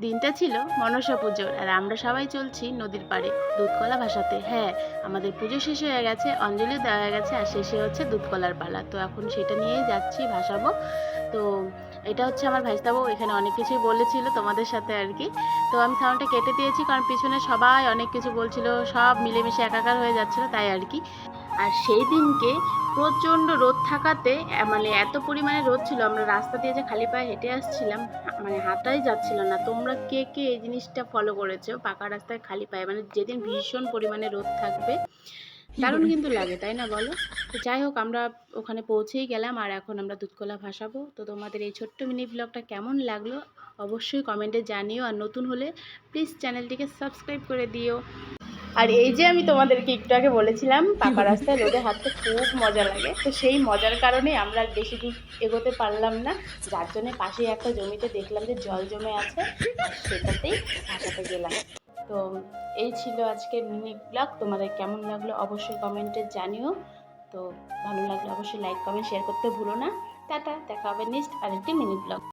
দিনটা ছিল মনসা পুজোর, আর আমরা সবাই চলছি নদীর পাড়ে দুধকলা ভাসাতে। হ্যাঁ, আমাদের পুজো শেষ হয়ে গেছে, অঞ্জলি দেওয়া হয়ে গেছে, আর শেষে হচ্ছে দুধকলার পালা। তো এখন সেটা নিয়েই যাচ্ছি ভাসাবো। তো এটা হচ্ছে আমার ভাইস্তা বউ, এখানে অনেক কিছুই বলেছিল তোমাদের সাথে আর কি। তো আমি সাউন্ডটা কেটে দিয়েছি, কারণ পিছনে সবাই অনেক কিছু বলছিল, সব মিলেমিশে একাকার হয়ে যাচ্ছিলো, তাই আর কি। আর সেই দিনকে প্রচণ্ড রোদ থাকাতে মানে এত পরিমাণে রোদ ছিল, আমরা রাস্তা দিয়ে যে খালি পায়ে হেঁটে আসছিলাম, মানে হাঁটাই যাচ্ছিল না। তোমরা কে কে এই জিনিসটা ফলো করেছো, পাকা রাস্তায় খালি পায়ে, মানে যেদিন ভীষণ পরিমাণে রোদ থাকবে দারুণ কিন্তু লাগে, তাই না বলো? তো যাই হোক, আমরা ওখানে পৌঁছেই গেলাম, আর এখন আমরা দুধকলা ভাসাবো। তো তোমাদের এই ছোট্ট মিনি ব্লগটা কেমন লাগলো অবশ্যই কমেন্টে জানিও, আর নতুন হলে প্লিজ চ্যানেলটিকে সাবস্ক্রাইব করে দিও। আর এই যে আমি তোমাদেরকে একটু আগে বলেছিলাম পাকা রাস্তায় রোদে হাঁটতে খুব মজা লাগে, তো সেই মজার কারণে আমরা আর বেশি দূর এগোতে পারলাম না, যার জন্য পাশেই একটা জমিতে দেখলাম যে জল জমে আছে, আর সেটাতেই ভাসাতে গেলাম। তো এই ছিল আজকের মিনি ব্লগ। তোমাদের কেমন লাগলো অবশ্যই কমেন্টে জানিও। তো ভালো লাগলে অবশ্যই লাইক কমেন্ট শেয়ার করতে ভুলো না। টাটা, দেখা হবে নেক্সট আরেকটি মিনি ব্লগ।